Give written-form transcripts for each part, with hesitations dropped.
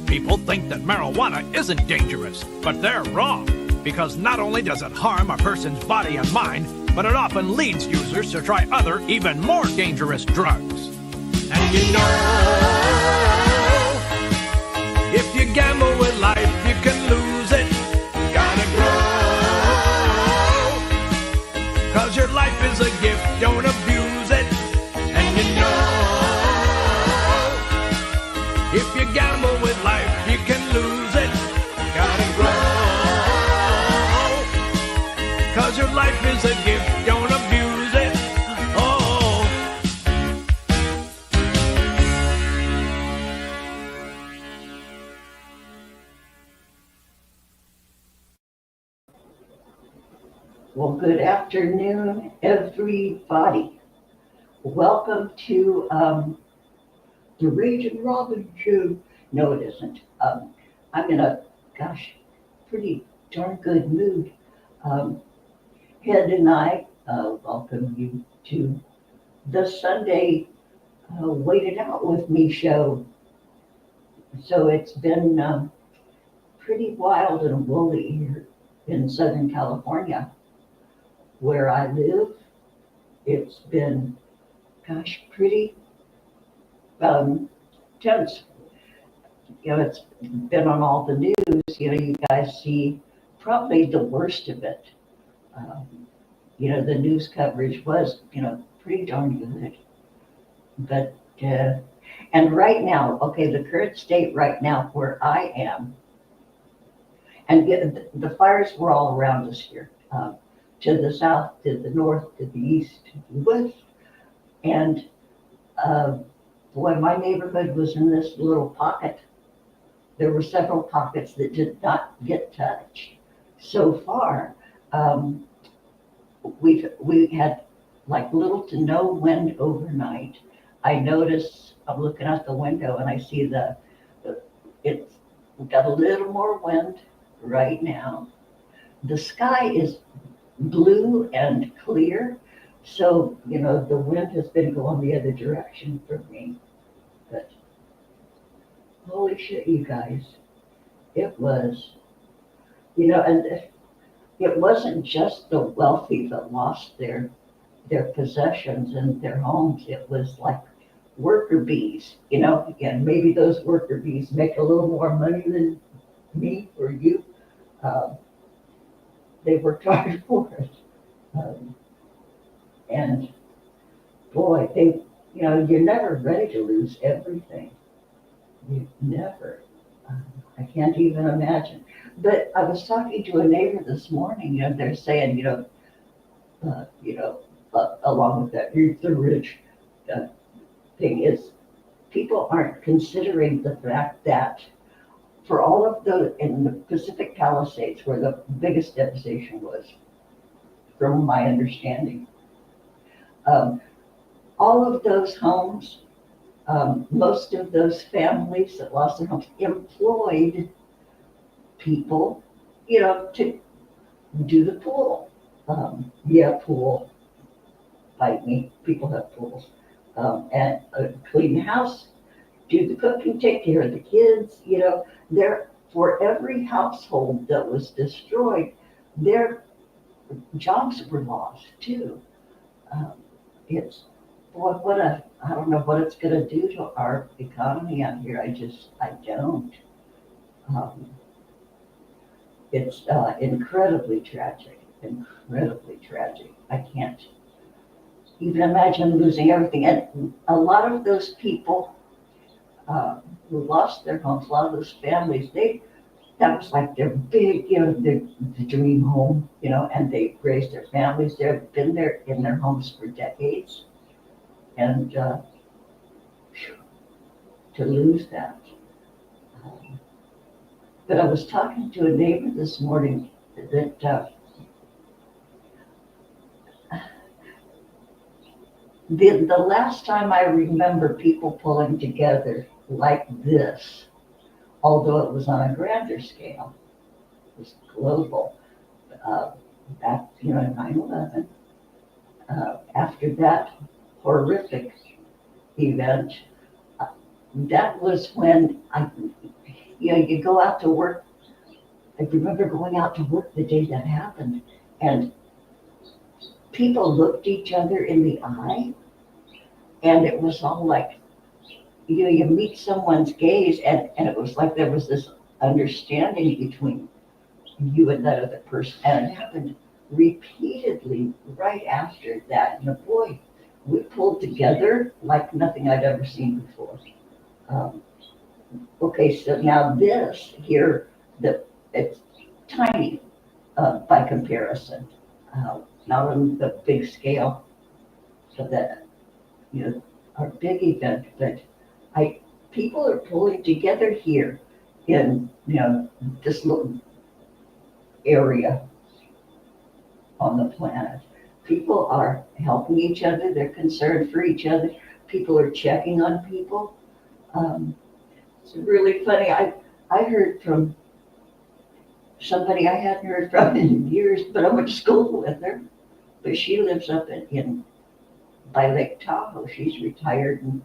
People think that marijuana isn't dangerous, but they're wrong. Because not only does it harm a person's body and mind, but it often leads users to try other, even more dangerous drugs. And you know, if you gamble with life, you can lose it. You gotta grow. Cause your life is a gift, don't abuse it. And you know, if you gamble with life, you can lose it. You gotta grow. Cause your life is a gift, don't abuse it. Oh. Well, good afternoon, everybody. Welcome to the Rage and Robin show. No, it isn't. I'm in a, pretty darn good mood. Ed and I welcome you to the Sunday Wait It Out With Me show. So it's been pretty wild and woolly here in Southern California, where I live. It's been, pretty tense. You know, it's been on all the news. You know, you guys see probably the worst of it. You know, the news coverage was, pretty darn good. But, and right now, okay, the current state right now where I am, and the fires were all around us here, to the south, to the north, to the east, to the west. And boy, my neighborhood was in this little pocket. There were several pockets that did not get touched. So far, we had like little to no wind overnight. I notice, I'm looking out the window and I see it's got a little more wind right now. The sky is blue and clear, so the wind has been going the other direction for me. But holy shit, you guys, it was, and it wasn't just the wealthy that lost their possessions and their homes. It was like worker bees, and maybe those worker bees make a little more money than me or you. They worked hard for it. And boy, you're never ready to lose everything. You never. I can't even imagine. But I was talking to a neighbor this morning, they're saying, along with that, the rich thing is, people aren't considering the fact that for all of in the Pacific Palisades, where the biggest devastation was, from my understanding, all of those homes, most of those families that lost their homes employed people, to do the pool. Pool. Bite me. People have pools. And clean the house, do the cooking, take care of the kids. There for every household that was destroyed, their jobs were lost too. It's boy, I don't know what it's going to do to our economy out here. I don't. It's incredibly tragic. I can't even imagine losing everything. And a lot of those people who lost their homes, a lot of those families, that was like their big, the dream home, and they raised their families there, been there in their homes for decades. And to lose that. But I was talking to a neighbor this morning that the last time I remember people pulling together like this, although it was on a grander scale, it was global, back, in 9/11, after that horrific event, that was when you go out to work. I remember going out to work the day that happened, and people looked each other in the eye, and it was all like, you meet someone's gaze, and it was like there was this understanding between you and that other person, and it happened repeatedly right after that. And boy, we pulled together like nothing I'd ever seen before. Um, okay, so now this here, it's tiny by comparison, not on the big scale of that, our big event, but people are pulling together here in, this little area on the planet. People are helping each other. They're concerned for each other. People are checking on people. It's really funny. I heard from somebody I hadn't heard from in years, but I went to school with her. But she lives up in by Lake Tahoe. She's retired, and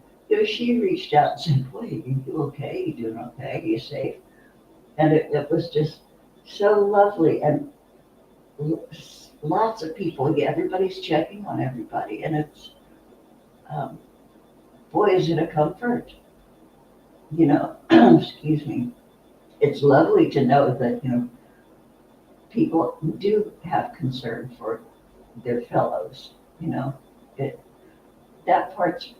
she reached out and said, "Boy, you okay? You doing okay? You safe?" And it was just so lovely, and lots of people. Yeah, everybody's checking on everybody, and it's boy, is it a comfort. Excuse me. It's lovely to know that people do have concern for their fellows. It that part's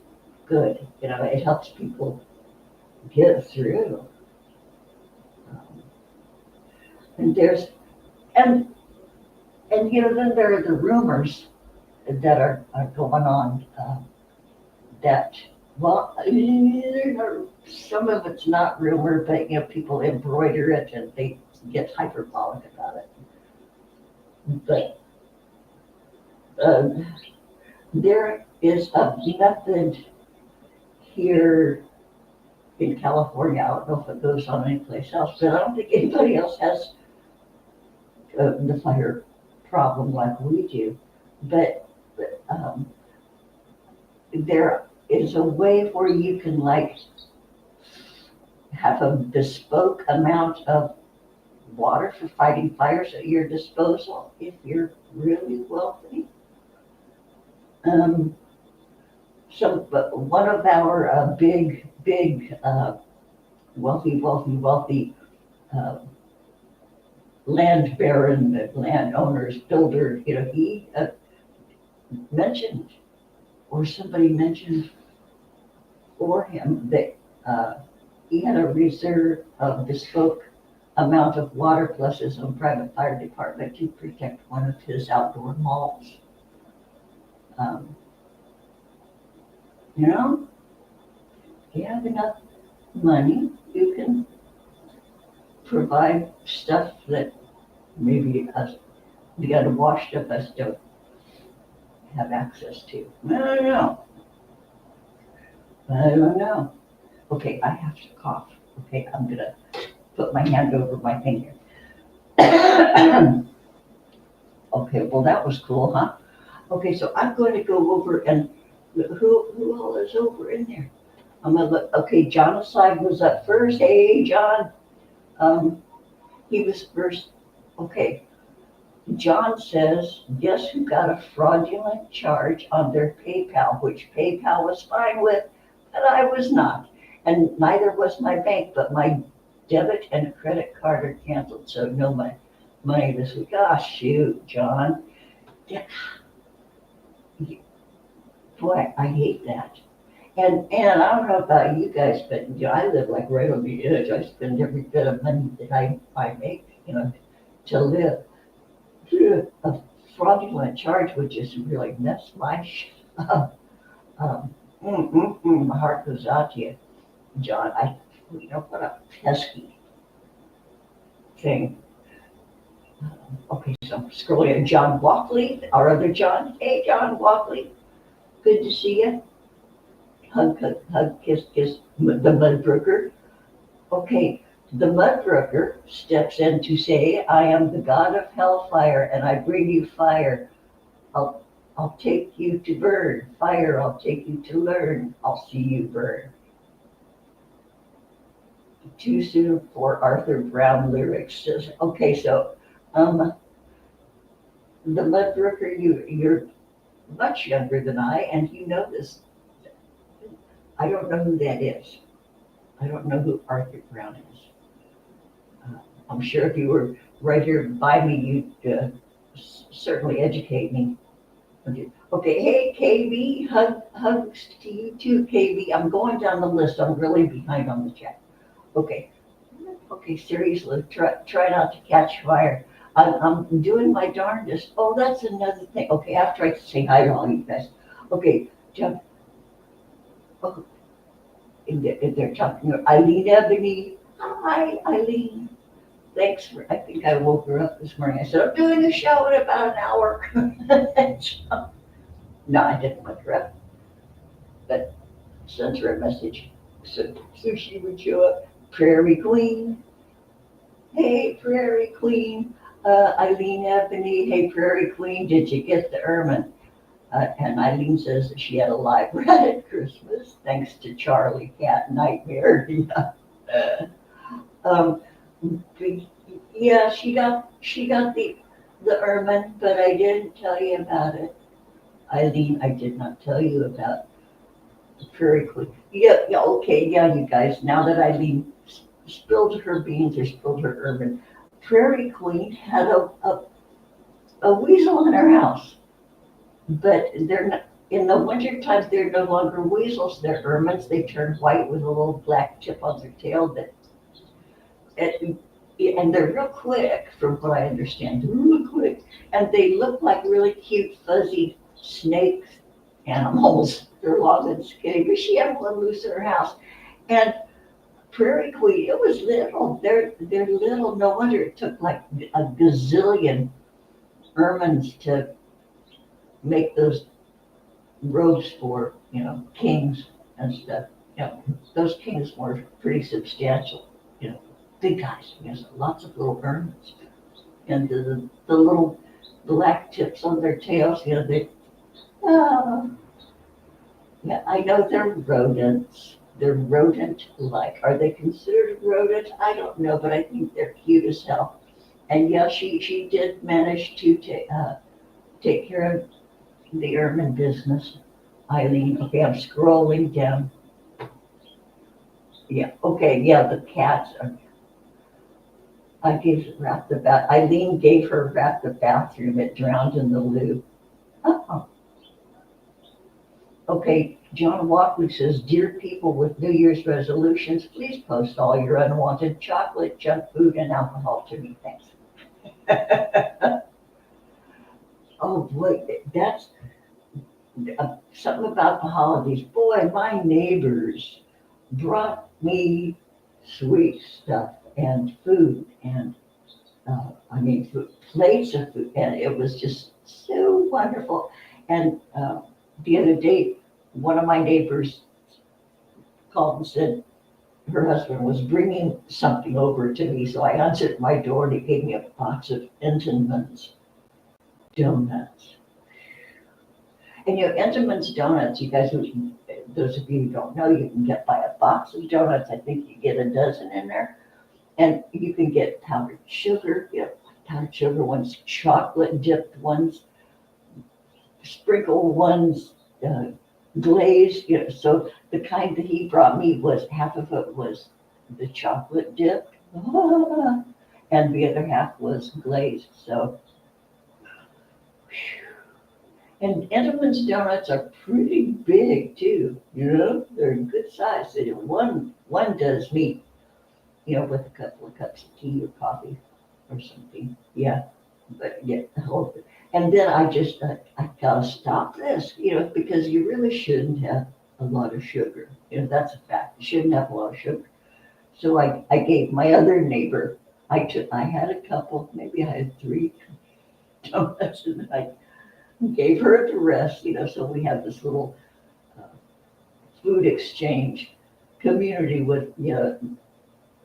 good. It helps people get through. Um, and there's and then there are the rumors that are going on that, well, some of it's not rumor, but people embroider it and they get hyperbolic about it. But there is a method here in California. I don't know if it goes on anyplace else, but I don't think anybody else has the fire problem like we do. But there is a way where you can have a bespoke amount of water for fighting fires at your disposal if you're really wealthy. One of our big wealthy land baron, landowners, builder, he mentioned, or somebody mentioned for him, that he had a reserve of bespoke amount of water plus his own private fire department to protect one of his outdoor malls. If you have enough money, you can provide stuff that maybe the unwashed of us don't have access to. I don't know. Okay, I have to cough. Okay, I'm gonna put my hand over my finger. Okay, well that was cool, huh? Okay, so I'm going to go over and who all is over in there? I'm gonna look. Okay, John Aside was up first. Hey, John. He was first. Okay, John says, guess who got a fraudulent charge on their PayPal, which PayPal was fine with, but I was not. And neither was my bank, but my debit and credit card are canceled, so no money this week. Ah, shoot, John. Yeah. Boy, I hate that. And I don't know about you guys, but I live like right on the edge. I spend every bit of money that I make, to live. A fraudulent charge would just really mess my up. My heart goes out to you, John. What a pesky thing. Okay, so I'm scrolling at John Walkley, our other John. Hey, John Walkley. Good to see you. Hug, kiss, the Mudbrooker. Okay, the Mudbrooker steps in to say, I am the god of hellfire, and I bring you fire. I'll take you to burn. Fire, I'll take you to learn. I'll see you burn. Too soon for Arthur Brown lyrics. Okay, so um, the Mudbrooker, you're much younger than I, and you know this. I don't know who that is. I don't know who Arthur Brown is. I'm sure if you were right here by me, you'd certainly educate me. Okay, hey KB, hugs to you too, KB. I'm going down the list. I'm really behind on the chat. Okay, okay, seriously, try not to catch fire. I'm doing my darndest. Oh, that's another thing. Okay, after I say hi to all you guys. Okay, Jeff. Oh, they're talking. Eileen Ebony. Hi, Eileen. Thanks for. I think I woke her up this morning. I said I'm doing a show in about an hour. No, I didn't wake her up, but sent her a message so she would show up. Prairie Queen. Hey, Prairie Queen. Eileen Ebony. Hey, Prairie Queen. Did you get the ermine? And Eileen says that she had a live rat at Christmas, thanks to Charlie Cat Nightmare. Yeah. Um, yeah, she got the ermine, but I didn't tell you about it. Eileen, I did not tell you about the Prairie Queen. Yeah, yeah, okay, yeah, you guys. Now that Eileen spilled her beans or spilled her ermine, Prairie Queen had a weasel in her house. But they're not, in the winter times, they're no longer weasels, they're ermines. They turn white with a little black tip on their tail and they're real quick, from what I understand. They're real quick. And they look like really cute, fuzzy snake animals. They're long and skinny, but she had one loose in her house. And Prairie Queen, it was little. They're little. No wonder it took like a gazillion ermines to make those robes for, kings and stuff. Those kings were pretty substantial, big guys. Lots of little ermines. And the little black tips on their tails, uh, yeah, I know they're rodents. They're rodent-like. Are they considered rodent? I don't know, but I think they're cute as hell. And yeah, she did manage to take care of the ermine business. Eileen, okay, I'm scrolling down. Yeah, okay, yeah, the cats are. I gave Rat the bath. Eileen gave her Rat the bathroom. It drowned in the loo. Oh. Okay, John Walkley says, dear people with New Year's resolutions, please post all your unwanted chocolate, junk food, and alcohol to me. Thanks. Oh boy, that's something about the holidays. Boy, my neighbors brought me sweet stuff and food and plates of food, and it was just so wonderful. And the other day, one of my neighbors called and said her husband was bringing something over to me, so I answered my door and he gave me a box of Entenmann's donuts. And Entenmann's donuts, you guys, those of you who don't know, you can buy a box of donuts. I think you get a dozen in there. And you can get powdered sugar, powdered sugar ones, chocolate dipped ones, sprinkled ones, glazed. So the kind that he brought me was half of it was the chocolate dipped, and the other half was glazed. So, and Entenmann's donuts are pretty big too. They're good size. One does meet, with a couple of cups of tea or coffee or something. Yeah, but yeah, and then I gotta stop this, because you really shouldn't have a lot of sugar. That's a fact. You shouldn't have a lot of sugar. So I gave my other neighbor, I had a couple, maybe I had 3 donuts, and I gave her the rest, so we have this little food exchange community with,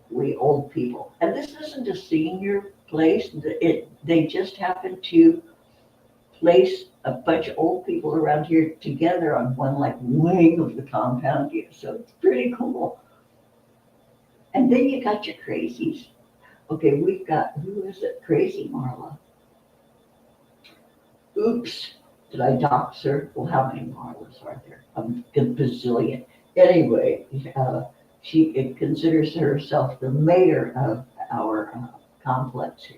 we old people. And this isn't a senior place. They just happen to place a bunch of old people around here together on one wing of the compound. So it's pretty cool. And then you got your crazies. Okay, we've got, who is it? Crazy Marla. Oops, did I dox her? Well, how many Marlas are there? A bazillion. Anyway, she considers herself the mayor of our complex here.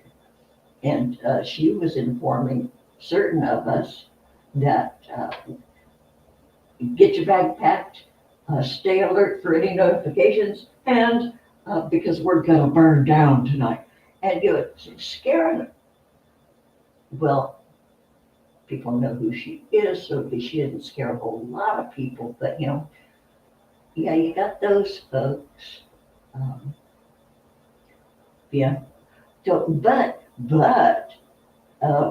And she was informing certain of us that get your bag packed, stay alert for any notifications, and because we're gonna burn down tonight. And you know, it's scaring them. Well, people know who she is, so she didn't scare a whole lot of people. But you know, yeah, you got those folks. Um, yeah. So, but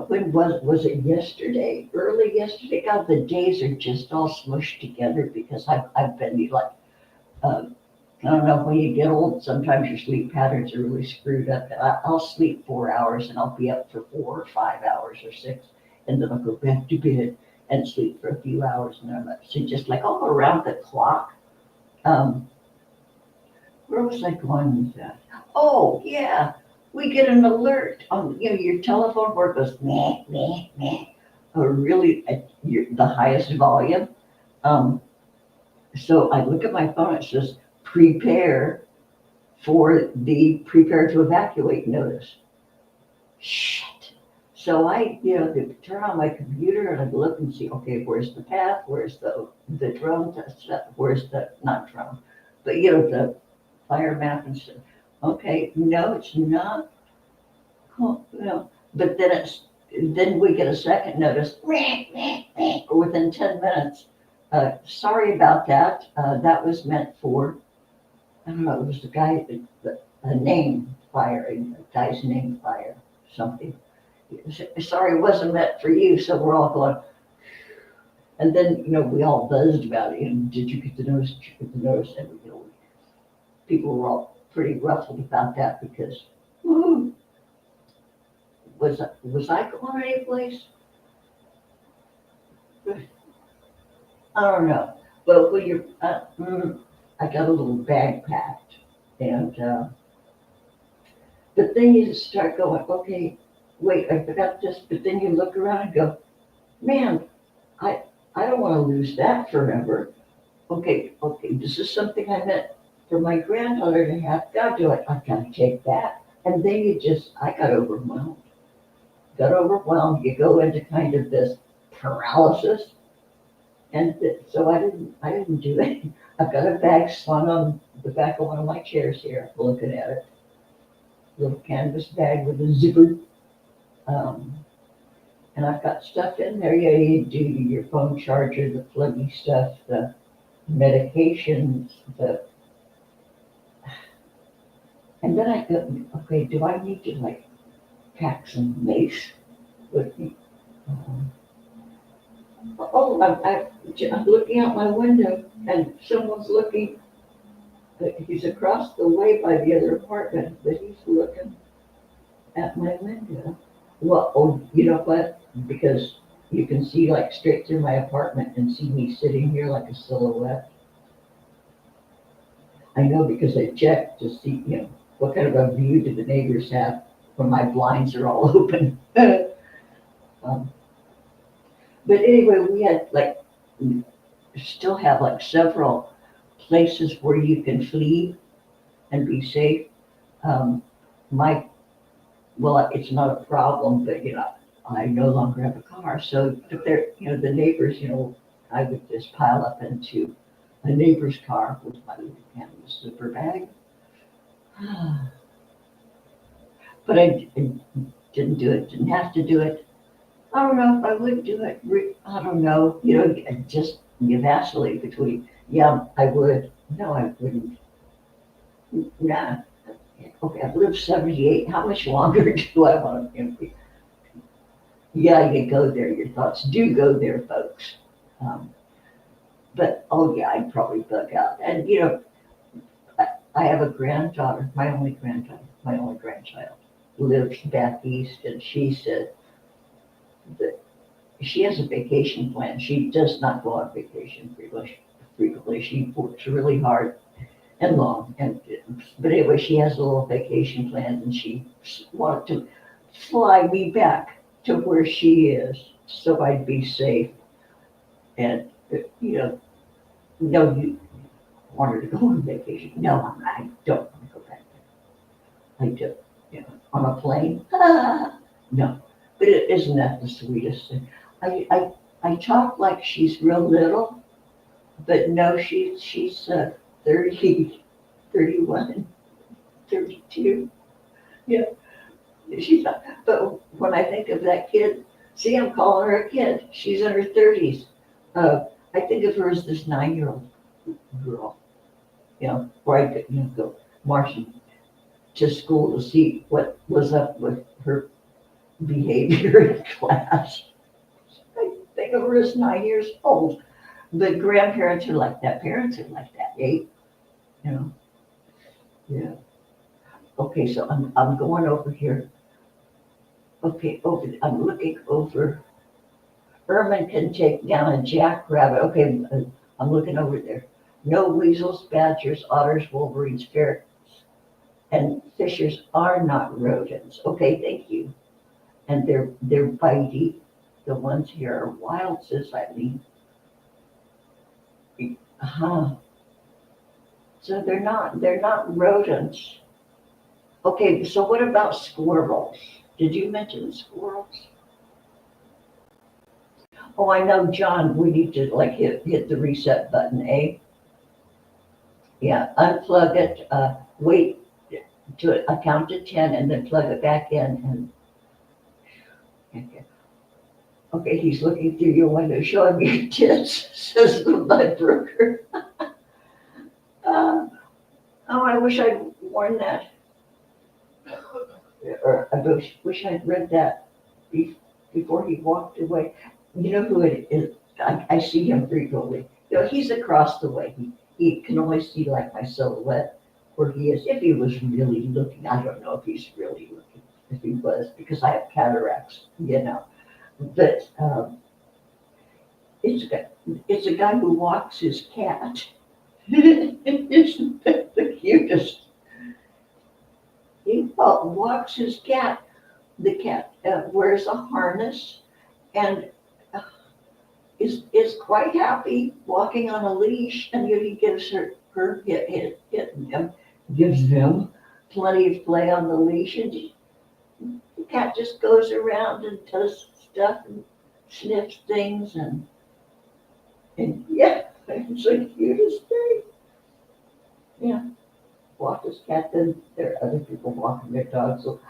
when was it yesterday? Early yesterday? God, the days are just all smushed together because I've been like, I don't know, when you get old, sometimes your sleep patterns are really screwed up. I'll sleep 4 hours and I'll be up for 4 or 5 hours or 6, and then I'll go back to bed and sleep for a few hours, and I'm up. So just like all around the clock. Um, where was I going with that? Oh yeah, we get an alert on your telephone where it goes meh meh meh, or really at the highest volume. Um, so I look at my phone. It says prepare for the prepare to evacuate notice. Shit. So I turn on my computer and I look and see. Okay, where's the path? Where's the drone? Where's the not drone? But the fire map and stuff. Okay, no, it's not. Cool, but then we get a second notice within 10 minutes. Sorry about that. That was meant for, I don't know, it was the guy, a name fire, a guy's name fire, something. Sorry, it wasn't meant for you. So we're all going, and then, we all buzzed about it. And did you get the notice? Did you get the notice? And people were all pretty ruffled about that because, woo, was I going any place? I don't know. But when you're, I got a little bag packed, and but then you start going, okay, wait, I forgot this. But then you look around and go, man, I don't want to lose that forever. Okay, this is something I meant for my granddaughter to have. God do it. I've got to take that. And then I got overwhelmed. You go into kind of this paralysis. And so I didn't do it. I've got a bag slung on the back of one of my chairs here, looking at it. Little canvas bag with a zipper. And I've got stuff in there. Yeah, you do your phone charger, the pluggy stuff, the medications, and then I go, okay, do I need to like pack some mace with me? I'm looking out my window and someone's looking. He's across the way by the other apartment, but he's looking at my window. Well, oh, you know what? Because you can see like straight through my apartment and see me sitting here like a silhouette. I know because I checked to see, what kind of a view do the neighbors have when my blinds are all open. But anyway, we still have like several places where you can flee and be safe. Um, well, it's not a problem, but I no longer have a car. So if the neighbors, I would just pile up into a neighbor's car with my little canvas zipper bag. But I didn't do it, didn't have to do it. I don't know if I would do it. I don't know. You vacillate between, yeah, I would. No, I wouldn't. Nah. Okay, I've lived 78. How much longer do I want to? Yeah, you go there. Your thoughts do go there, folks. But oh yeah, I'd probably bug out. And I have a granddaughter, my only grandchild, lives back east, and she said that she has a vacation plan. She does not go on vacation frequently. She works really hard, and long. But anyway, she has a little vacation planned, and she wanted to fly me back to where she is, so I'd be safe. And no, you want her to go on vacation? No, I don't want to go back there. I do. On a plane? No. But isn't that the sweetest thing? I talk like she's real little, but no, she's 30, 31, 32. Yeah, she's not. But when I think of that kid, see, I'm calling her a kid. She's in her 30s. I think of her as this 9-year-old girl. Where I could go marching to school to see what was up with her behavior in class. I think of her as 9 years old. But grandparents are like that. Parents are like that, eh? Yeah. Okay, so I'm going over here. Okay, I'm looking over. Ermine can take down a jackrabbit. Okay, I'm looking over there. No weasels, badgers, otters, wolverines, ferrets, and fishers are not rodents. Okay, thank you. And they're bitey. The ones here are wild, says Eileen. So they're not rodents. Okay, so what about squirrels? Did you mention squirrels? Oh, I know, John, we need to hit the reset button, eh? Yeah, unplug it, wait to count to 10 and then plug it back in okay, he's looking through your window showing me your tits, says the mud broker. Oh, I wish I'd worn that. Or I wish I'd read that before he walked away. You know who it is? I see him frequently. He's across the way. He can only see like my silhouette where he is. If he was really looking, I don't know if he's really looking. If he was, because I have cataracts, But it's a guy who walks his cat. Isn't that the cutest? He walks his cat. The cat wears a harness and is quite happy walking on a leash, and he gives gives them plenty of play on the leash, and the cat just goes around and does stuff and sniffs things and yeah, it's the cutest thing. Yeah, walk his cat. Then there are other people walking their dogs. So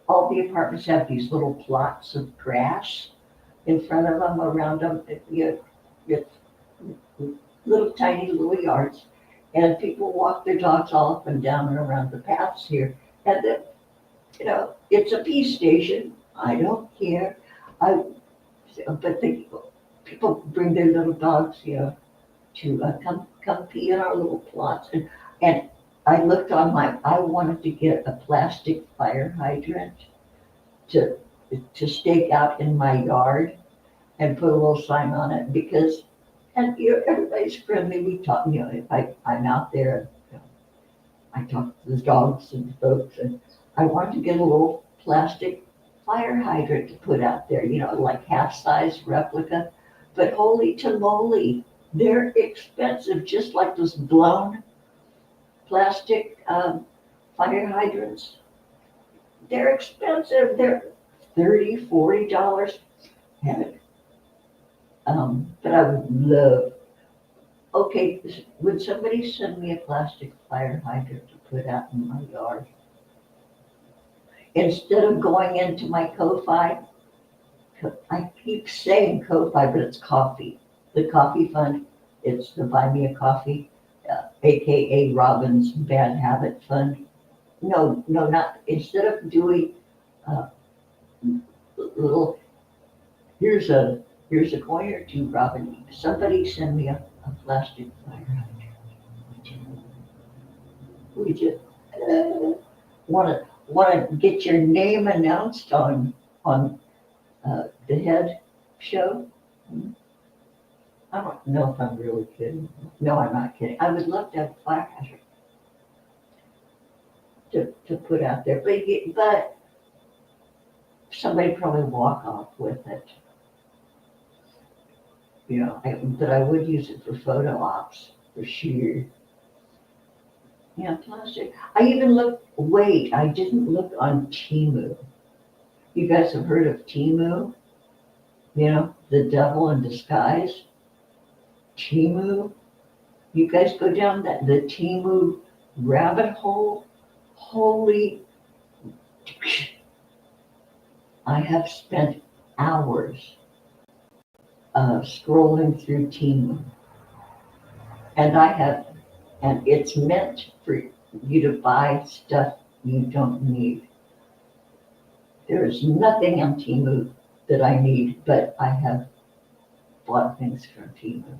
all the apartments have these little plots of grass in front of them, around them. It's little tiny little yards, and people walk their dogs all up and down and around the paths here. And then, it's a peace station. I don't care. But people bring their little dogs here to come pee in our little plots. And I looked I wanted to get a plastic fire hydrant to stake out in my yard and put a little sign on it, because everybody's friendly. We talk, if I'm out there, I talk to the dogs and folks, and I wanted to get a little plastic fire hydrant to put out there, like half-size replica. But holy tamale, they're expensive, just like those blown plastic fire hydrants. They're expensive. They're $30, $40. Heck. But I would love. Okay, would somebody send me a plastic fire hydrant to put out in my yard? Instead of going into my Ko-Fi, I keep saying Ko-Fi, but it's coffee. The coffee fund, it's the Buy Me a Coffee, AKA Robin's Bad Habit Fund. No, not, instead of doing little, here's a coin or two, Robin. Somebody send me a plastic fire hydrant. Would you want to get your name announced on the head show? I don't know if I'm really kidding. No, I'm not kidding. I would love to have a fire hydrant to put out there, but somebody probably walk off with it. But I would use it for photo ops for sure. Yeah, plastic. I even looked. Wait, I didn't look on Temu. You guys have heard of Temu? The devil in disguise. Temu. You guys go down the Temu rabbit hole. Holy! I have spent hours scrolling through Temu, and it's meant for you to buy stuff you don't need. There is nothing on Temu that I need, but I have bought things from Temu.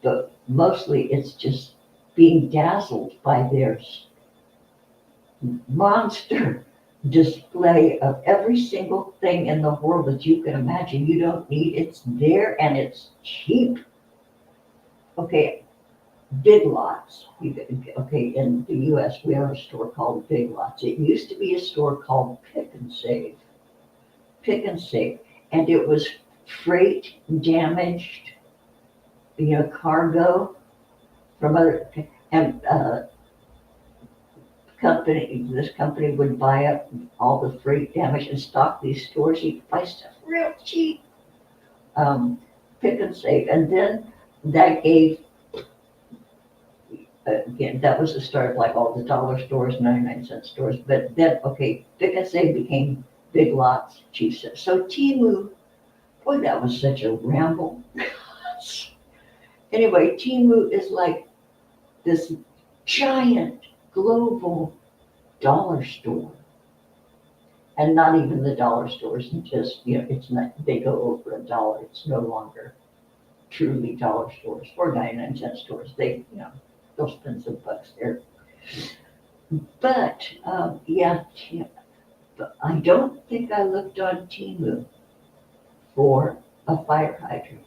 But mostly it's just being dazzled by their monster display of every single thing in the world that you can imagine you don't need. It's there and it's cheap. Okay, Big Lots. Okay, in the US we have a store called Big Lots. It used to be a store called Pick and Save. Pick and Save. And it was freight damaged, cargo from other, and this company would buy up all the freight damage and stock these stores. You could buy stuff real cheap. Pick and Save. And then that gave, again, that was the start of like all the dollar stores, 99-cent stores. But then, okay, Pick and Save became Big Lots, cheap stuff. So Temu, boy, that was such a ramble. Anyway, Temu is like this giant global dollar store. And not even the dollar stores, just, it's not, they go over $1. It's no longer truly dollar stores or 99-cent stores. They'll spend some bucks there. But, but I don't think I looked on Temu for a fire hydrant.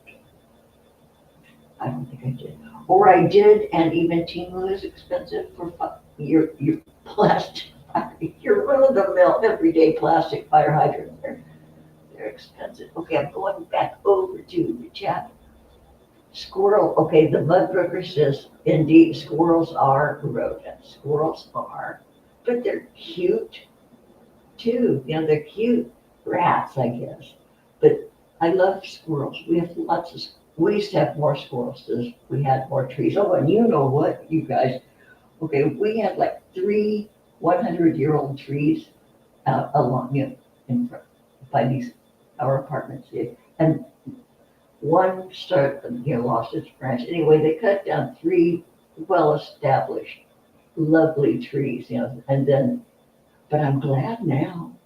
I don't think I did. Or I did, and even Temu is expensive for your plastic, your run-of-the-mill everyday plastic fire hydrants. They're expensive. Okay, I'm going back over to the chat. Squirrel. Okay, the Mudbrooker says, indeed, squirrels are rodents. Squirrels are, but they're cute too. They're cute rats, I guess. But I love squirrels. We have lots of. We used to have more squirrels as we had more trees. Oh, and you know what, you guys? Okay, we had like 3 100-year-old trees along, in front by our apartments. And one lost its branch. Anyway, they cut down 3 well-established, lovely trees, and then, but I'm glad now.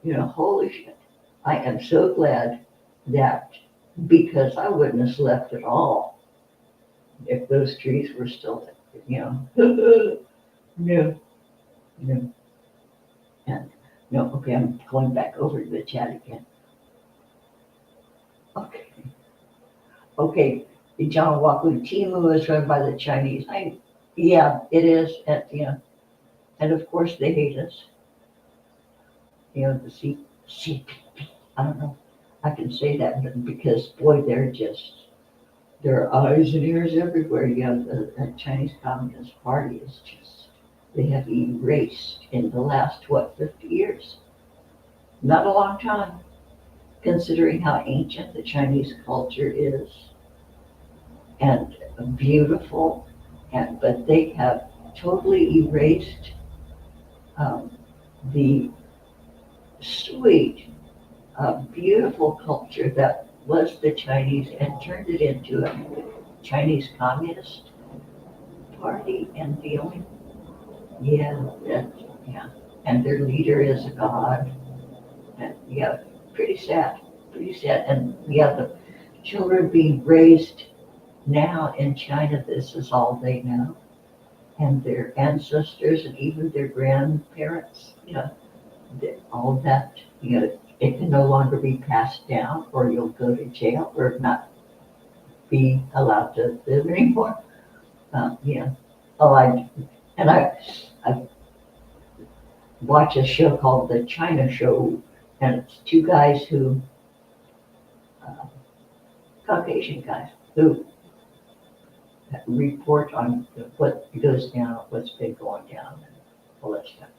Holy shit. I am so glad that, because I wouldn't have slept at all if those trees were still there, No. And no, okay, I'm going back over to the chat again. Okay, John Waku, Temu is run by the Chinese. Yeah, it is, and of course they hate us. The CCP, I don't know. I can say that because, boy, there are eyes and ears everywhere. The Chinese Communist Party is just, they have erased in the last, 50 years? Not a long time, considering how ancient the Chinese culture is and beautiful, but they have totally erased the sweet, beautiful culture that was the Chinese and turned it into a Chinese Communist Party. And the only, and their leader is a god. And pretty sad. And the children being raised now in China, this is all they know. And their ancestors and even their grandparents, all that, it can no longer be passed down, or you'll go to jail, or not. be allowed to live anymore. Yeah. Oh, I watch a show called The China Show, and it's two guys who, uh, Caucasian guys, who report on what goes down, what's been going down, and all that stuff.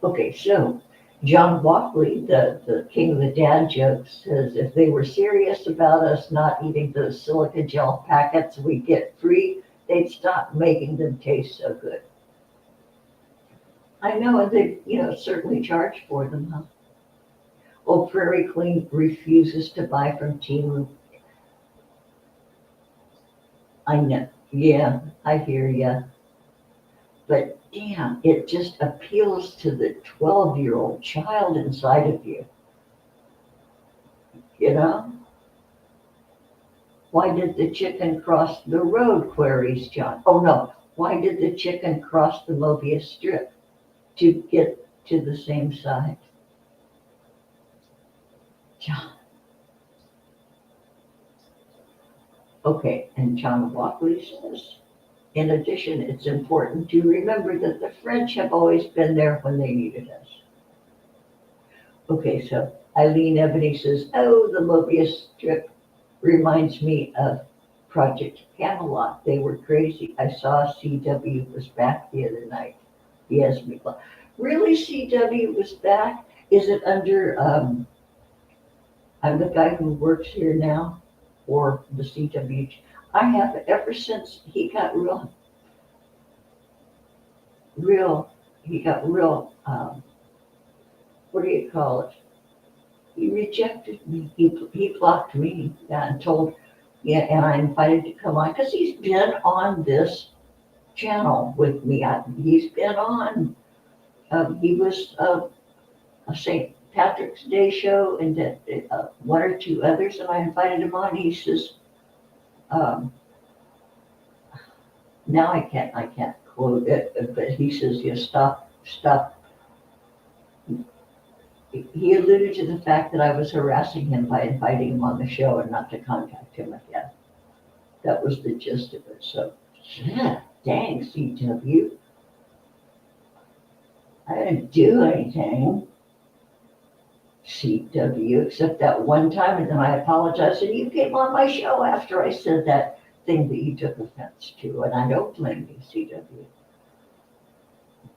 Okay, so John Walkley, the king of the dad jokes, says if they were serious about us not eating those silica gel packets we get free, they'd stop making them taste so good. I know, and they, certainly charge for them, huh? Oh, Prairie Queen refuses to buy from Timu. I know. Yeah, I hear ya. But damn, it just appeals to the 12-year-old child inside of you. You know? Why did the chicken cross the road? Queries John. Oh no, why did the chicken cross the Mobius strip to get to the same side? John. Okay, and John Walkley says, in addition, it's important to remember that the French have always been there when they needed us. Okay, so Eileen Ebony says, oh, the Mobius strip reminds me of Project Camelot. They were crazy. I saw CW was back the other night. Yes, really, CW was back? Is it under, I'm the guy who works here now, or the CW? I have ever since he got what do you call it? He rejected me. He blocked me, yeah, and told, yeah, and I invited to come on because he's been on this channel with me. He's been on. He was a St. Patrick's Day show and one or two others, and I invited him on. He says, um, now I can't quote it, but he says, yeah, stop. He alluded to the fact that I was harassing him by inviting him on the show and not to contact him again. That was the gist of it. So, yeah, dang, CW. I didn't do anything, CW, except that one time, and then I apologized, and you came on my show after I said that thing that you took offense to, and I don't blame you, CW.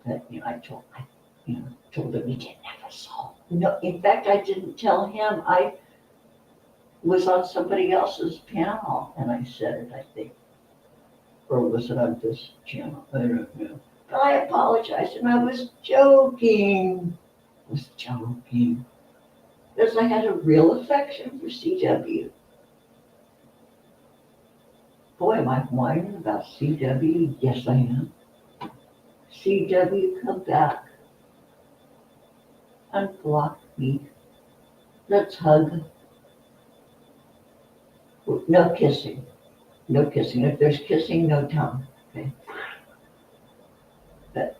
But, I told him he didn't have a soul. No, in fact, I didn't tell him. I was on somebody else's panel, and I said it, I think. Or was it on this channel? I don't know. But I apologized, and I was joking. Because I had a real affection for CW. Boy, am I whining about CW? Yes, I am. CW, come back. Unblock me. Let's hug. No kissing. No kissing. If there's kissing, no tongue. Okay. But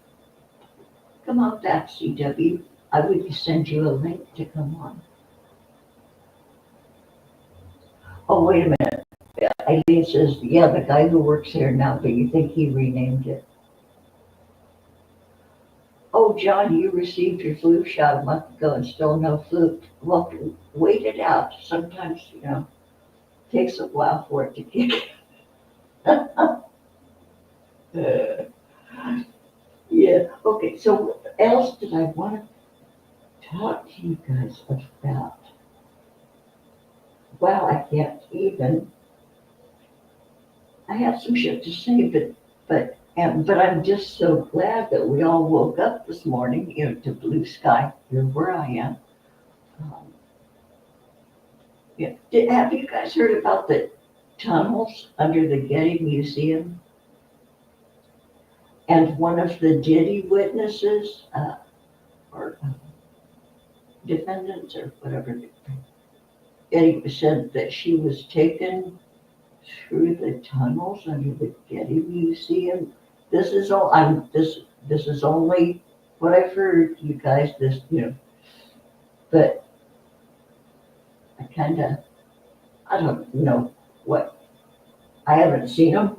come on back, CW. I would send you a link to come on. Oh, wait a minute. Eileen says, yeah, the guy who works here now, but you think he renamed it? Oh, John, you received your flu shot a month ago and still no flu. Well, wait it out. Sometimes, takes a while for it to kick. Yeah, okay, so what else did I want to talk to you guys about? Wow, I can't even. I have some shit to say, but I'm just so glad that we all woke up this morning, to blue sky here where I am. Yeah. Have you guys heard about the tunnels under the Getty Museum? And one of the Getty witnesses, or defendants, or whatever, Getty said that she was taken through the tunnels under the Getty Museum. This is only what I've heard, you guys. But I don't know what I haven't seen them.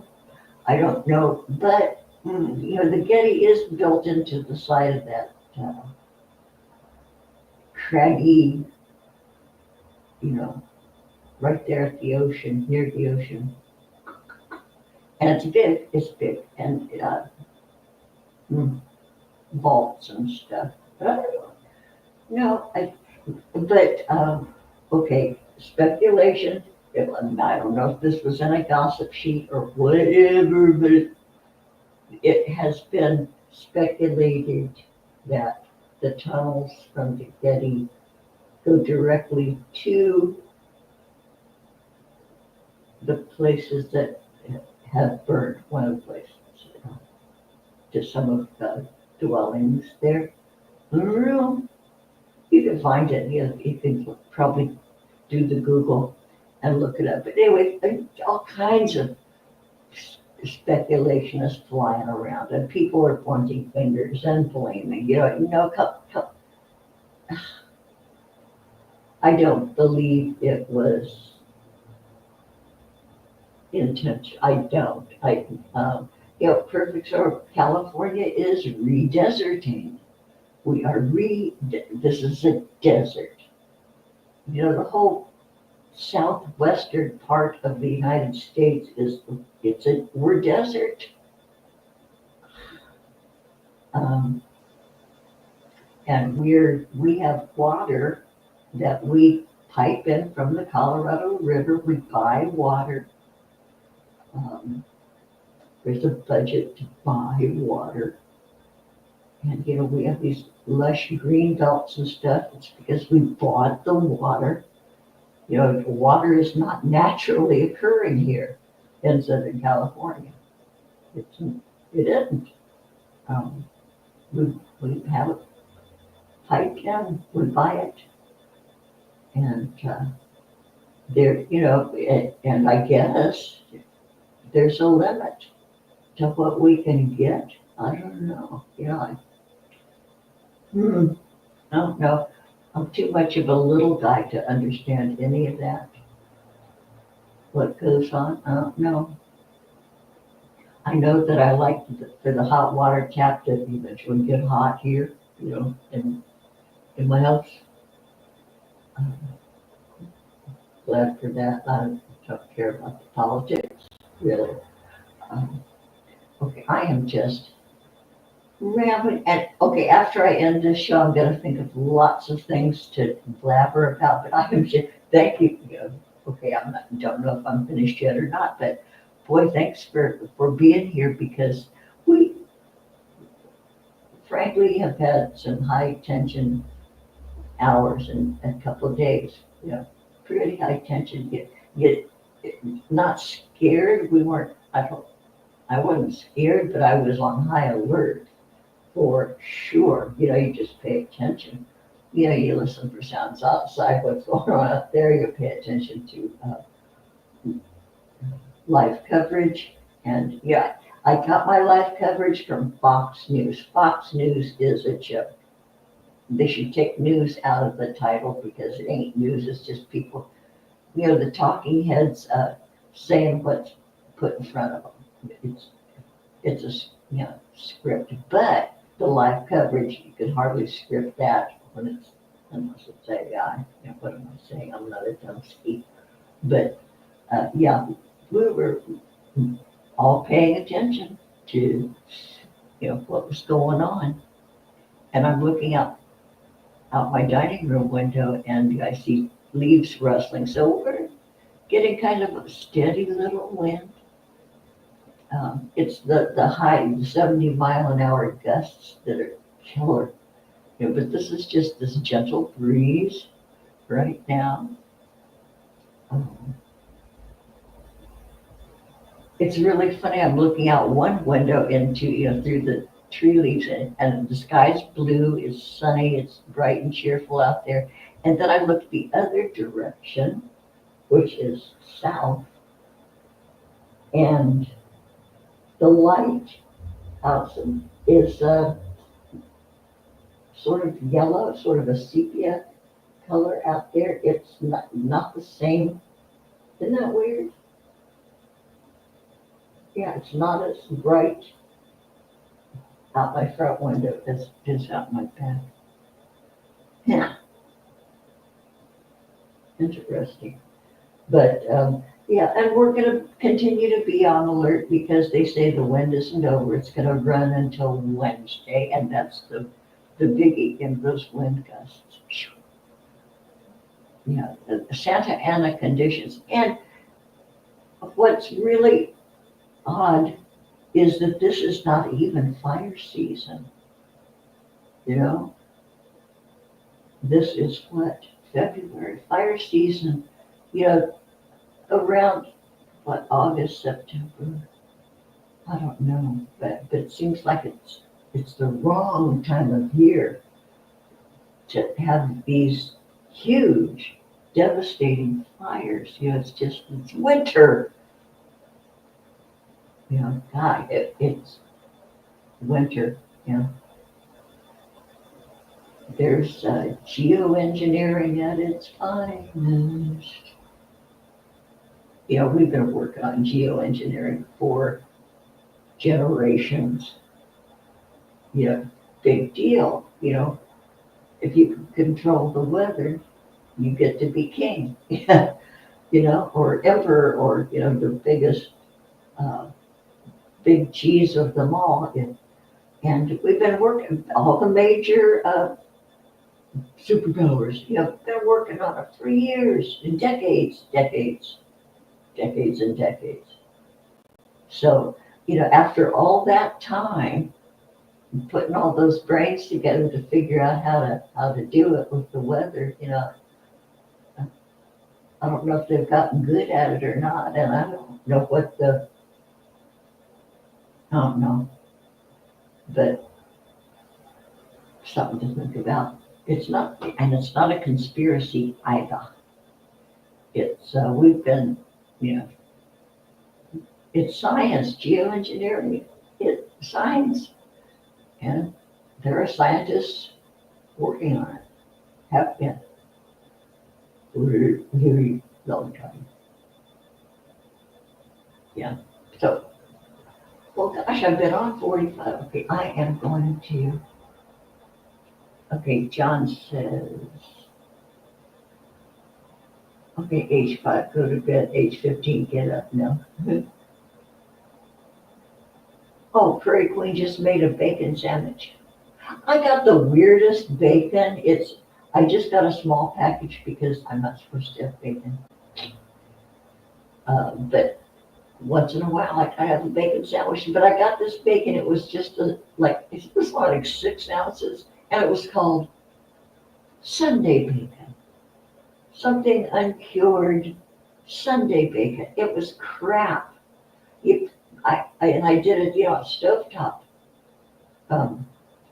I don't know, but the Getty is built into the side of that craggy, you know, right there at the ocean, near the ocean. And it's big, and mm, vaults and stuff. But I don't know. No, but, okay, speculation. I don't know if this was in a gossip sheet or whatever, but it has been speculated that the tunnels from the Getty go directly to the places that have burned, one of the places, to some of the dwellings there. Real, you can find it, you can probably do the Google and look it up. But anyway, all kinds of speculation is flying around, and people are pointing fingers and blaming. I don't believe it was intention. I don't. Perfect storm. California is re-deserting. We are this is a desert. The whole southwestern part of the United States we're desert. And we have water that we pipe in from the Colorado River. We buy water. There's a budget to buy water. And we have these lush green belts and stuff. It's because we bought the water. Water is not naturally occurring here in Southern California. It isn't. We have it piped in, we buy it. And and I guess there's a limit to what we can get. I don't know. I don't know. I'm too much of a little guy to understand any of that. What goes on? I don't know. I know that I like for the hot water tap to eventually get hot here, in my house. Glad for that. I don't care about the politics, really. Okay, I am just rambling. And okay, after I end this show, I'm going to think of lots of things to blabber about. But I am just thank you. Okay, don't know if I'm finished yet or not, but boy, thanks for being here, because we frankly have had some high tension hours in a couple of days. Pretty high tension. Get not scared. We weren't. I wasn't scared, but I was on high alert for sure. You just pay attention. You listen for sounds outside, what's going on out there. You pay attention to live coverage. And I got my live coverage from Fox News. Fox News is a joke. They should take news out of the title, because it ain't news. It's just people, the talking heads saying what's put in front of them. It's a script, but the live coverage, you could hardly script that unless it's AI. What am I saying? I'm not a dumpski. But we were all paying attention to what was going on, and I'm looking out my dining room window, and I see leaves rustling. So we're getting kind of a steady little wind. It's the high 70-mile-an-hour gusts that are killer. But this is just this gentle breeze right now. It's really funny. I'm looking out one window into, through the tree leaves, and the sky's blue, it's sunny, it's bright and cheerful out there. And then I look the other direction, which is south, and the light outside is sort of yellow, sort of a sepia color out there. It's not the same. Isn't that weird? Yeah, it's not as bright out my front window as it is out my back. Yeah, interesting. But yeah, and we're going to continue to be on alert because they say the wind isn't over. It's going to run until Wednesday, and that's the biggie in those wind gusts. Yeah, the Santa Ana conditions. And what's really odd is that this is not even fire season. You know, this is what, February, fire season, you know, around what, August, September. I don't know, but it seems like it's the wrong time of year to have these huge, devastating fires. You know, it's winter. You know, God, it's winter. You know, there's geoengineering at its finest. You know, we've been working on geoengineering for generations. You know, big deal. You know, if you can control the weather, you get to be king. You know, or emperor, or you know, the biggest uh, big cheese of them all. And we've been working all the major superpowers. You know, been working on it for years and decades and decades. So, you know, after all that time, putting all those brains together to figure out how to do it with the weather, you know, I don't know if they've gotten good at it or not, and I don't know I don't know, but something to think about. It's not, and it's not a conspiracy either. It's we've been, you know, it's science, geoengineering, it's science, and there are scientists working on it. Have been for a very long time. Yeah. So, well, gosh, I've been on 45. Okay, I am going to. Okay, John says. Okay, age 5, go to bed. Age 15, get up. No. Oh, Prairie Queen just made a bacon sandwich. I got the weirdest bacon. I just got a small package because I'm not supposed to have bacon. But once in a while, I have a bacon sandwich. But I got this bacon. It was just it was like 6 ounces, and it was called Sunday bacon. Something uncured Sunday bacon. It was crap. And I did it, you know, stovetop, um,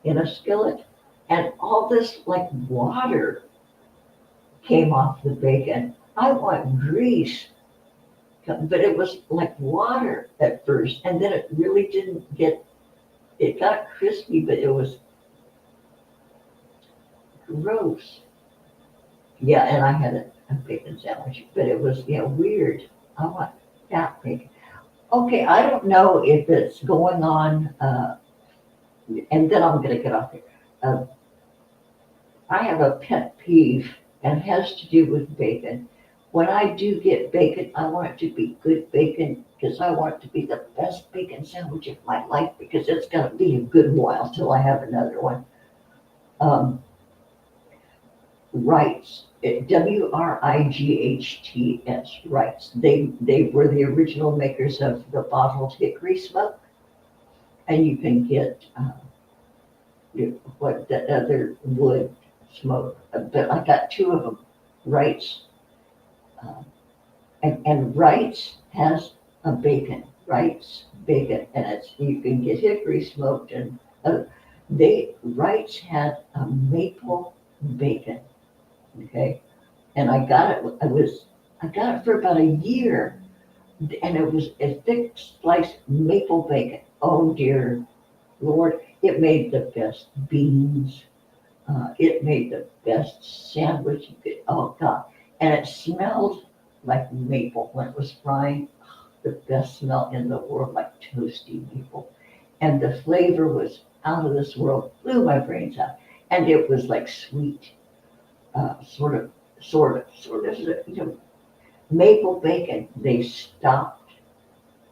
in a skillet, and all this like water came off the bacon. I want grease, but it was like water at first, and then it really didn't get. It got crispy, but it was gross. Yeah, and I had a bacon sandwich, but it was, you know, weird. I want that bacon. Okay, I don't know if it's going on, and then I'm going to get off here. Uh, I have a pet peeve, and it has to do with bacon. When I do get bacon, I want it to be good bacon because I want it to be the best bacon sandwich of my life because it's going to be a good while till I have another one. Um, Wrights, Wrights, Wrights. They were the original makers of the bottled hickory smoke, and you can get what the other wood smoke. But I got 2 of them, Wrights, uh, and Wrights has a bacon, Wrights bacon, and you can get hickory smoked, and Wrights had a maple bacon. Okay, and I got it for about a year, and it was a thick sliced maple bacon. Oh dear Lord, it made the best beans. It made the best sandwich you could. Oh God, and it smelled like maple when it was frying. the best smell in the world, like toasty maple. And the flavor was out of this world, blew my brains out. And it was like sweet, sort of, maple bacon. They stopped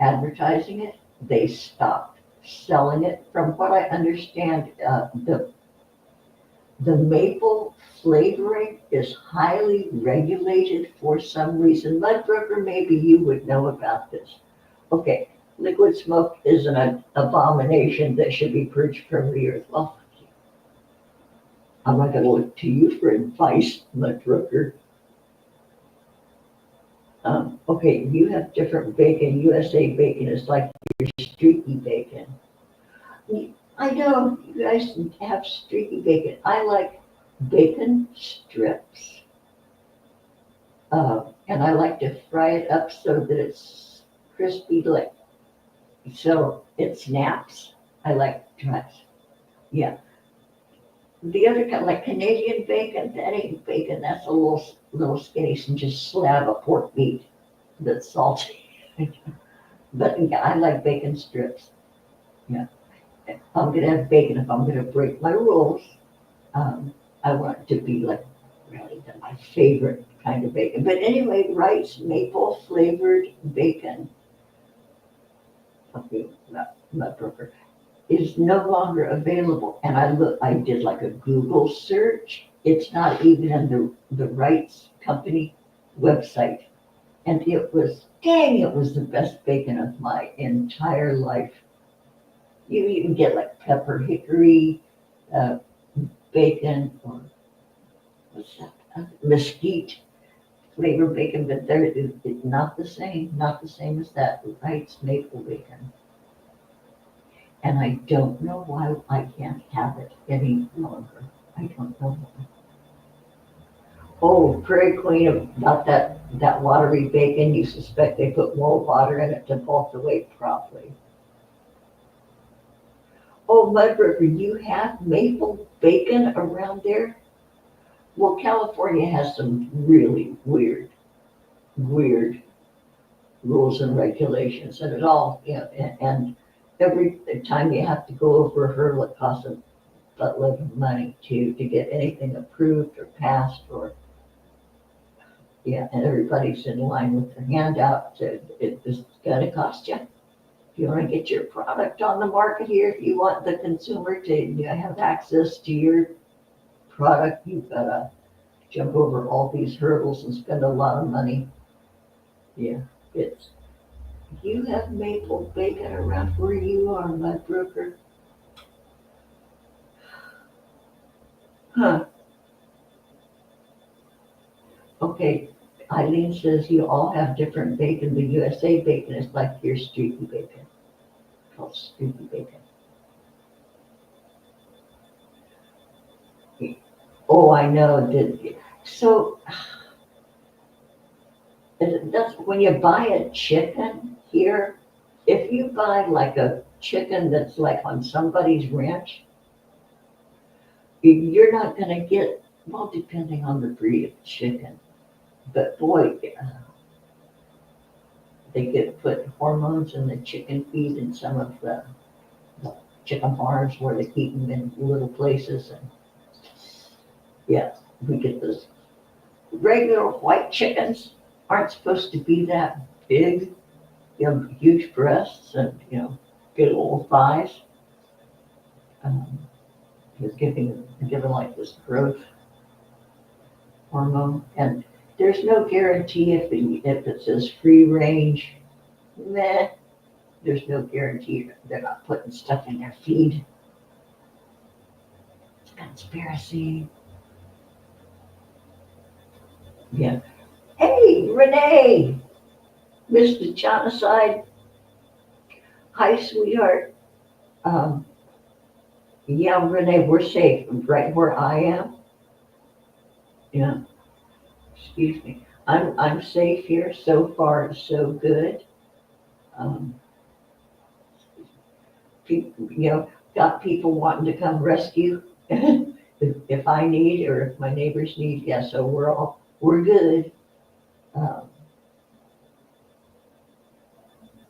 advertising it. They stopped selling it. From what I understand, the maple flavoring is highly regulated for some reason. Mudbroker, maybe you would know about this. Okay, liquid smoke is an abomination that should be purged from the earth. Well, I'm not going to look to you for advice, Mudbroker. Okay, you have different bacon. USA bacon is like your streaky bacon. I know you guys have streaky bacon. I like bacon strips. And I like to fry it up so that it's crispy, like, so it snaps. I like to try. Yeah. The other kind, like Canadian bacon, that ain't bacon. That's a little skinny, some just slab of pork meat that's salty. But yeah, I like bacon strips. Yeah. I'm gonna have bacon if I'm gonna break my rules. I want it to be like really my favorite kind of bacon. But anyway, Wright's maple flavored bacon, okay, not broker, is no longer available. And I did like a Google search. It's not even in the Wright's company website. And it was the best bacon of my entire life. You even get like pepper hickory bacon, or what's that? Mesquite flavored bacon, but it's not the same as that Wright's maple bacon. And I don't know why I can't have it any longer. I don't know why. Oh, Prairie Queen, about that watery bacon, you suspect they put more water in it to bulk the weight properly. Oh, Mudbroker, you have maple bacon around there? Well, California has some really weird rules and regulations, and it all, and every time you have to go over a hurdle, it costs a buttload of money to get anything approved or passed, or, yeah, and everybody's in line with their hand out, so it's gonna cost you. If you want to get your product on the market here, if you want the consumer to have access to your product, you've got to jump over all these hurdles and spend a lot of money. Yeah, you have maple bacon around where you are, Mudbroker? Huh. Okay, Eileen says you all have different bacon. The USA bacon is like your streaky bacon, called streaky bacon. Oh, I know. So that's when you buy a chicken here. If you buy like a chicken that's like on somebody's ranch, you're not going to get, well, depending on the breed of chicken. But boy, they get put hormones in the chicken feed in some of the chicken farms where they keep them in little places. And yeah, we get those regular white chickens aren't supposed to be that big. You have huge breasts and, big old thighs. It's given like this growth hormone. And there's no guarantee if it says free range, there's no guarantee they're not putting stuff in their feed. It's a conspiracy. Yeah. Hey, Renee, Mr. Jonacide. Hi, sweetheart. Yeah, Renee, we're safe right where I am. Yeah. Excuse me. I'm safe here. So far, so good. People, got people wanting to come rescue if I need or if my neighbors need. Yeah, so we're good. Um,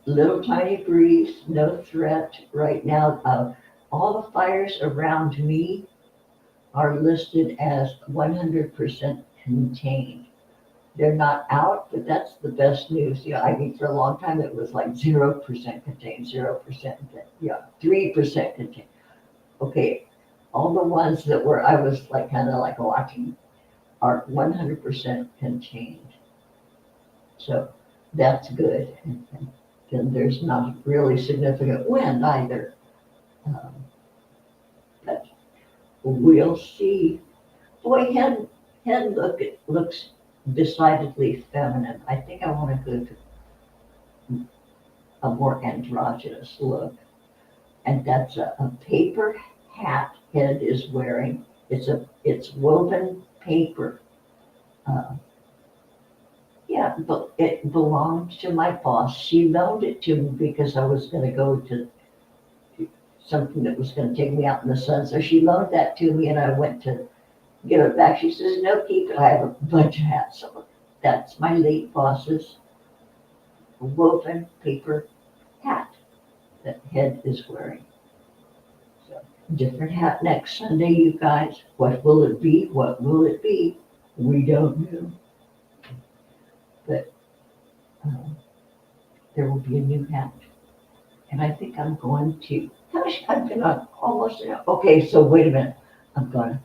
little tiny breeze, no threat right now. All the fires around me are listed as 100% contained. They're not out, but that's the best news. Yeah, I mean, for a long time it was like 0% contained, 0%, yeah, 3% contained. Okay, all the ones that were, I was like kind of like watching are 100% contained. So that's good. And there's not really significant wind either. Um, but we'll see. Boy, head looks decidedly feminine. I think I want to go to a more androgynous look. And that's a paper hat head is wearing. It's woven paper. Uh, yeah, but it belonged to my boss. She loaned it to me because I was going to go to something that was going to take me out in the sun. So she loaned that to me, and I went to give it back. She says, "No, keep it. I have a bunch of hats." So that's my late boss's woven paper hat that Head is wearing. So different hat next Sunday, you guys. What will it be? What will it be? We don't know. But um, there will be a new hat. And I think I'm going to, gosh, I've been on almost, okay, so wait a minute. I'm going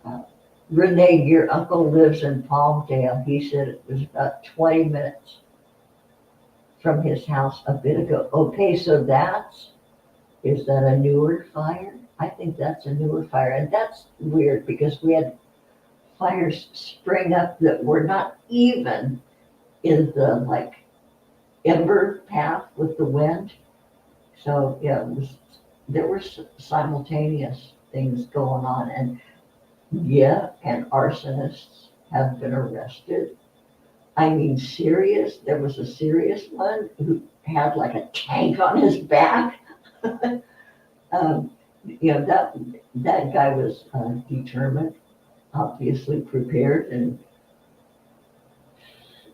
to, Renee, your uncle lives in Palmdale. He said it was about 20 minutes from his house a bit ago. Okay, so is that a newer fire? I think that's a newer fire. And that's weird because we had fires spring up that were not even in the like ember path with the wind. So yeah, there were simultaneous things going on, and yeah, and arsonists have been arrested. I mean, serious. There was a serious one who had like a tank on his back. um, that guy was determined, obviously prepared, and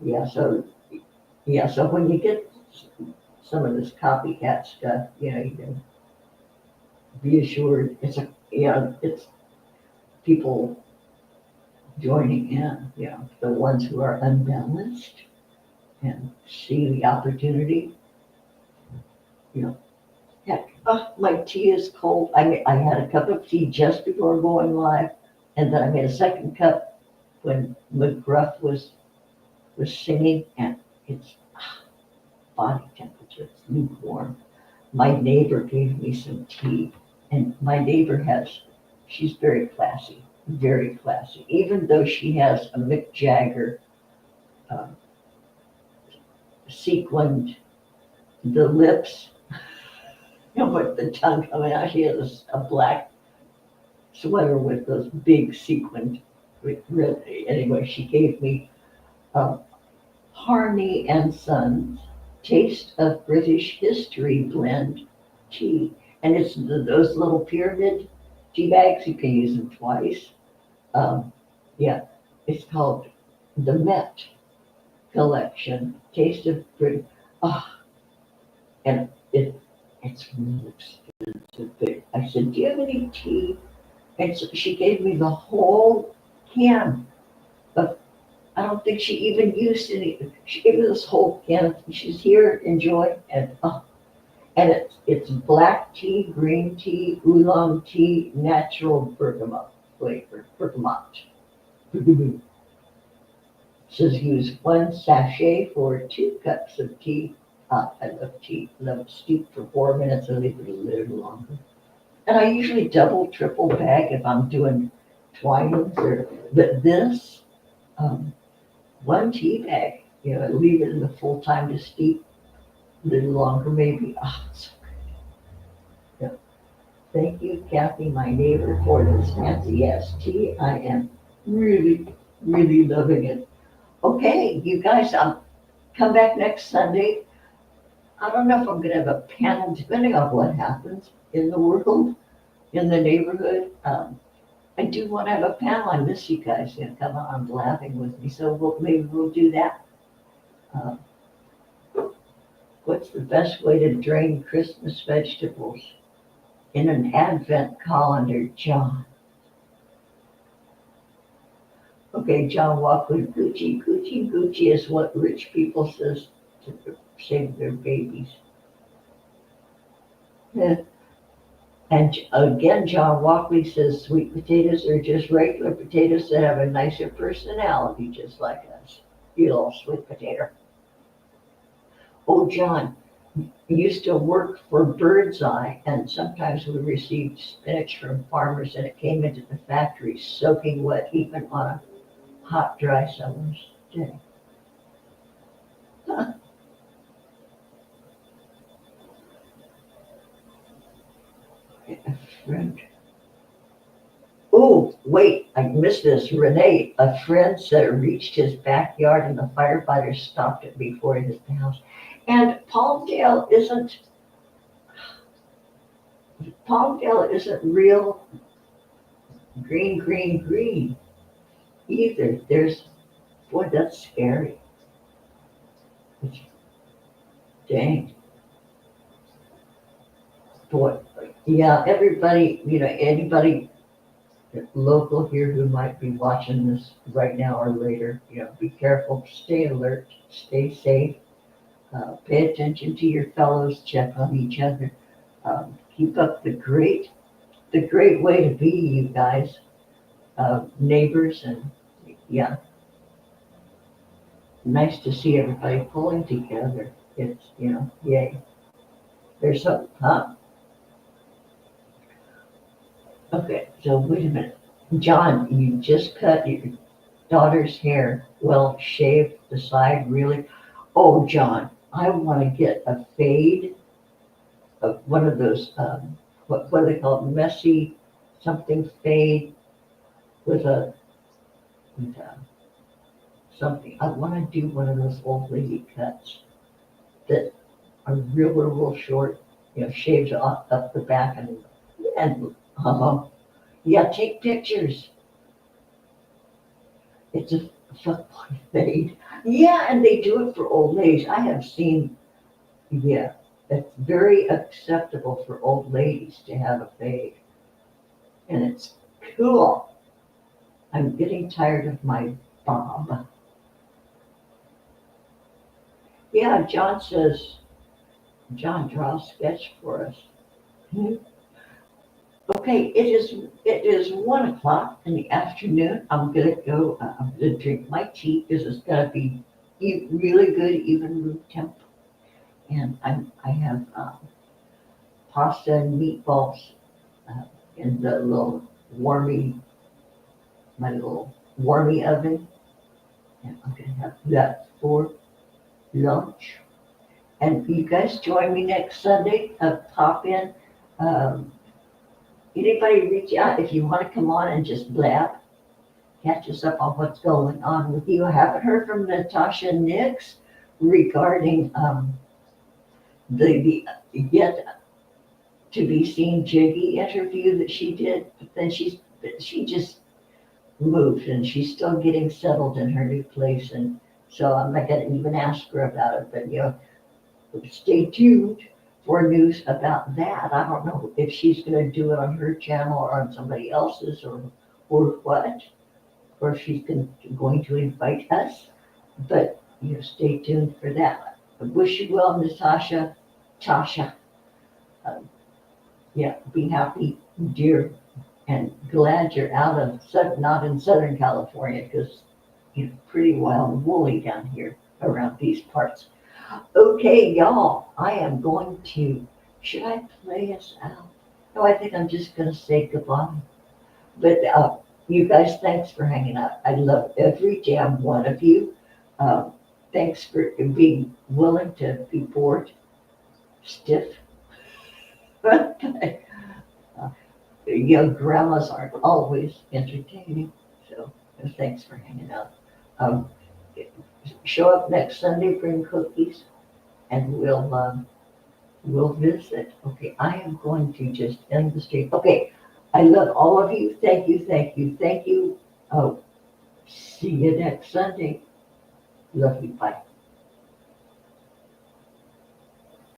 yeah. So when you get some of this copycat stuff, you can be assured it's people joining in, the ones who are unbalanced and see the opportunity, you know. Heck, my tea is cold. I had a cup of tea just before going live, and then I made a second cup when McGruff was singing, and it's body temperature, it's lukewarm. My neighbor gave me some tea, and my neighbor she's very classy, very classy. Even though she has a Mick Jagger uh, sequined the lips, with the tongue coming out, she has a black sweater with those big sequined with red. Anyway, she gave me Harney and Sons Taste of British History blend tea. And it's those little pyramid tea bags. You can use them twice. Um, yeah, it's called the Met Collection. Taste of British. Oh, and it's really expensive. But I said, "Do you have any tea?" And so she gave me the whole can of, I don't think she even used any. She gave me this whole can. She's here, enjoy, and it's black tea, green tea, oolong tea, natural bergamot flavor. Bergamot. Says use 1 sachet for 2 cups of tea. I love tea. Let it steep for 4 minutes and leave it a little longer. And I usually double, triple bag if I'm doing twinings but this, um, 1 tea bag, leave it in the full time to steep a little longer maybe. It's so good. Yeah. Thank you, Kathy, my neighbor, for this fancy ass tea. I am really, really loving it. Okay, you guys, come back next Sunday. I don't know if I'm gonna have a panel, depending on what happens in the world, in the neighborhood. I do want to have a panel. I miss you guys. Come on, laughing with me. So maybe we'll do that. Uh, What's the best way to drain Christmas vegetables in an advent calendar, John? Okay, John Walker, Gucci, Gucci, Gucci is what rich people says to save their babies. Yeah. And again, John Walkley says sweet potatoes are just regular potatoes that have a nicer personality, just like us. You little sweet potato. Oh, John, you still work for Bird's Eye, and sometimes we received spinach from farmers and it came into the factory soaking wet even on a hot, dry summer's day. Huh. A friend. Oh, wait, I missed this. Renee, a friend said it reached his backyard and the firefighters stopped it before it hit the house. And Palmdale isn't real green either. Boy, that's scary. Dang. Boy, yeah, everybody, anybody local here who might be watching this right now or later, be careful, stay alert, stay safe, pay attention to your fellows, check on each other, keep up the great way to be, you guys, neighbors, and yeah, nice to see everybody pulling together. It's, yay. There's some, huh? Okay, so wait a minute. John, you just cut your daughter's hair. Well, shave the side, really? Oh, John, I want to get a fade of one of those, what do they call it? Messy something fade with something. I want to do one of those old lady cuts that are real short, shaves up the back and yeah, take pictures. It's a fuckboy fade. Yeah, and they do it for old ladies. I have seen, yeah, it's very acceptable for old ladies to have a fade. And it's cool. I'm getting tired of my bob. Yeah, John says, John, draw a sketch for us. Okay, it is 1 o'clock in the afternoon. I'm gonna go. I'm gonna drink my tea because it's gonna be really good, even room temp. And I have pasta and meatballs in the little my little warmy oven, and I'm gonna have that for lunch. And you guys join me next Sunday. Pop in. Anybody reach out if you want to come on and just blab, catch us up on what's going on with you. I haven't heard from Natasha Nix regarding the yet to be seen Jiggy interview that she did, but then she just moved and she's still getting settled in her new place, and so I'm not gonna even ask her about it, but stay tuned for news about that. I don't know if she's gonna do it on her channel or on somebody else's or what, or if she's going to invite us, but stay tuned for that. I wish you well, Natasha, Tasha. Yeah, be happy, dear, and glad you're not in Southern California, because pretty wild and woolly down here around these parts. Okay, y'all, I am going to, should I play us out? No, I think I'm just going to say goodbye. But you guys, thanks for hanging out. I love every damn one of you. Thanks for being willing to be bored, stiff. Young grandmas aren't always entertaining, so thanks for hanging out. Show up next Sunday, bring cookies, and we'll visit. Okay, I am going to just end the stream. Okay, I love all of you. Thank you. Oh, see you next Sunday. Love you. Bye.